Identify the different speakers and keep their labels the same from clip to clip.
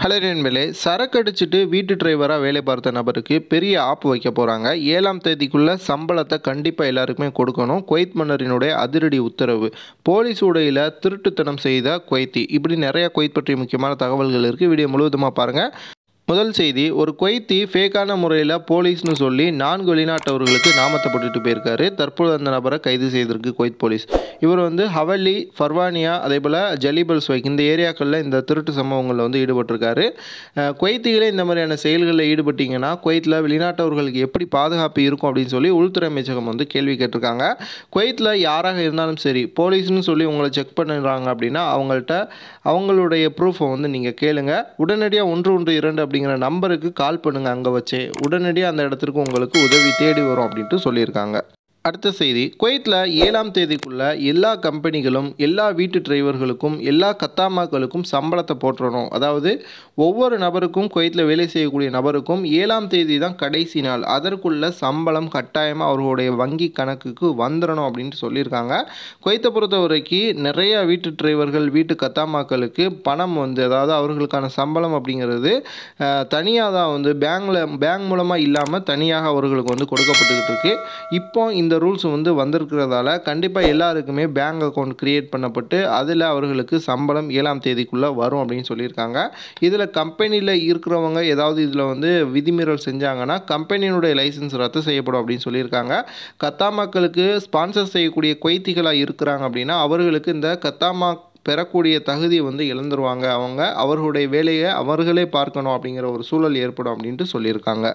Speaker 1: Hello நண்பர்களே, சரக்கு அடிச்சுட்டு வீட்டு டிரைவராக வேலை பார்த்த நபருக்கு பெரிய ஆப்பு வைக்க போகிறாங்க. 7ஆம் தேதிக்குள்ளே சம்பளத்தை கண்டிப்பாக எல்லாருக்குமே கொடுக்கணும். குவைத் மன்னரினுடைய அதிரடி உத்தரவு. போலீஸ் உடையில் திருட்டுத்தனம் செய்த குவைத்தி. இப்படி நிறைய குவைத் பற்றிய முக்கியமான தகவல்கள் இருக்குது. வீடியோ முழுவதுமாக பாருங்கள். முதல் செய்தி, ஒரு குவைத்தி ஃபேக்கான முறையில் போலீஸ்னு சொல்லி 4 வெளிநாட்டவர்களுக்கு நாமத்தை போட்டுட்டு போயிருக்காரு. தற்போது அந்த நபரை கைது செய்திருக்கு குவைத் போலீஸ். இவர் ஹவல்லி, ஃபர்வானியா, அதே போல் ஜலீபல் ஸ்வைக் இந்த ஏரியாக்களில் இந்த திருட்டு சம்பவங்களில் ஈடுபட்டிருக்காரு. குவைத்திகளே இந்த மாதிரியான செயல்களில் ஈடுபட்டிங்கன்னா குவைத்தில் வெளிநாட்டவர்களுக்கு எப்படி பாதுகாப்பு இருக்கும் அப்படின்னு சொல்லி உள்துறை அமைச்சகம் கேள்வி கேட்டிருக்காங்க. குவைத்தில் யாராக இருந்தாலும் சரி, போலீஸ்னு சொல்லி உங்களை செக் பண்ணுறாங்க அப்படின்னா அவங்களுடைய ப்ரூஃபை நீங்கள் கேளுங்க. உடனடியாக 112 அப்படிங்கிற நம்பருக்கு கால் பண்ணுங்கள். அங்கே வச்சே உடனடியாக அந்த இடத்திற்கு உங்களுக்கு உதவி தேடி வரும் அப்படின்ட்டு சொல்லியிருக்காங்க. அடுத்த செய்தி, குவைத்தில் 7ஆம் தேதிக்குள்ள எல்லா கம்பெனிகளும் எல்லா வீட்டு டிரைவர்களுக்கும் எல்லா கத்தாமாக்களுக்கும் சம்பளத்தை போட்டுறணும். அதாவது ஒவ்வொரு நபருக்கும், குவைத்தில் வேலை செய்யக்கூடிய நபருக்கும் 7ஆம் தேதி தான் கடைசி நாள். அதற்குள்ள சம்பளம் கட்டாயமாக அவர்களுடைய வங்கி கணக்குக்கு வந்துடணும் அப்படின்ட்டு சொல்லியிருக்காங்க. குவைத்தை பொறுத்த வரைக்கும் நிறைய வீட்டு டிரைவர்கள், வீட்டு கத்தாமாக்களுக்கு பணம் அதாவது அவர்களுக்கான சம்பளம் அப்படிங்கிறது தனியாக தான் பேங்க் மூலமாக இல்லாமல் தனியாக அவர்களுக்கு கொடுக்கப்பட்டுக்கிட்டு இருக்கு. இப்போ இந்த ரூல்ஸ் வந்திருக்கிறதால கண்டிப்பாக எல்லாருக்குமே பேங்க் அக்கௌண்ட் கிரியேட் பண்ணப்பட்டு அதில் அவர்களுக்கு சம்பளம் 7ஆம் தேதிக்குள்ளே வரும் அப்படின்னு சொல்லியிருக்காங்க. இதில் கம்பெனியில் இருக்கிறவங்க ஏதாவது இதில் விதிமீறல் செஞ்சாங்கன்னா கம்பெனியினுடைய லைசன்ஸ் ரத்து செய்யப்படும் அப்படின்னு சொல்லியிருக்காங்க. கத்தாமாக்களுக்கு ஸ்பான்சர் செய்யக்கூடிய குவைத்திகளாக இருக்கிறாங்க அப்படின்னா அவர்களுக்கு இந்த கத்தாமா பெறக்கூடிய தகுதி இழந்துருவாங்க. அவர்களுடைய வேலையை அவர்களே பார்க்கணும் அப்படிங்கிற ஒரு சூழல் ஏற்படும் அப்படின்ட்டு சொல்லியிருக்காங்க.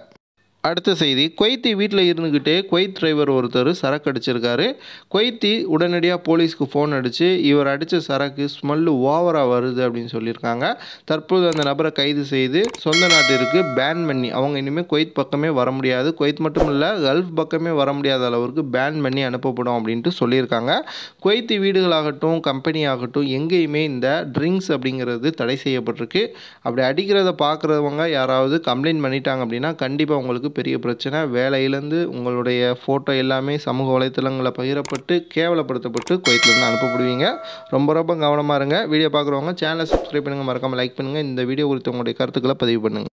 Speaker 1: அடுத்த செய்தி, குவைத்தி வீட்டில் இருந்துக்கிட்டே குவைத் டிரைவர் ஒருத்தர் சரக்கு அடிச்சிருக்காரு. குவைத்தி உடனடியாக போலீஸ்க்கு ஃபோன் அடித்து இவர் அடித்த சரக்கு ஸ்மெல்லு ஓவராக வருது அப்படின்னு சொல்லியிருக்காங்க. தற்போது அந்த நபரை கைது செய்து சொந்த நாட்டிற்கு பேன் பண்ணி அவங்க இனிமேல் குவைத் பக்கமே வர முடியாது, குவைத் மட்டும் இல்லை கல்ஃப் பக்கமே வர முடியாத அளவிற்கு பேன் பண்ணி அனுப்பப்படும் அப்படின்ட்டு சொல்லியிருக்காங்க. குவைத்தி வீடுகளாகட்டும், கம்பெனி ஆகட்டும், எங்கேயுமே இந்த ட்ரிங்க்ஸ் அப்படிங்கிறது தடை செய்யப்பட்டிருக்கு. அப்படி அடிக்கிறத பார்க்குறவங்க யாராவது கம்ப்ளைண்ட் பண்ணிட்டாங்க அப்படின்னா கண்டிப்பாக உங்களுக்கு பெரிய பிரச்சனை. வேலையிலேருந்து உங்களுடைய ஃபோட்டோ எல்லாமே சமூக வலைத்தளங்களில் பகிரப்பட்டு கேவலப்படுத்தப்பட்டு குவைத்திலேருந்து அனுப்பப்படுவீங்க. ரொம்ப ரொம்ப கவனமாக இருங்க. வீடியோ பார்க்குறவங்க சேனலை சப்ஸ்கிரைப் பண்ணுங்கள், மறக்காமல் லைக் பண்ணுங்கள். இந்த வீடியோ குறித்து உங்களுடைய கருத்துக்களை பதிவு பண்ணுங்கள்.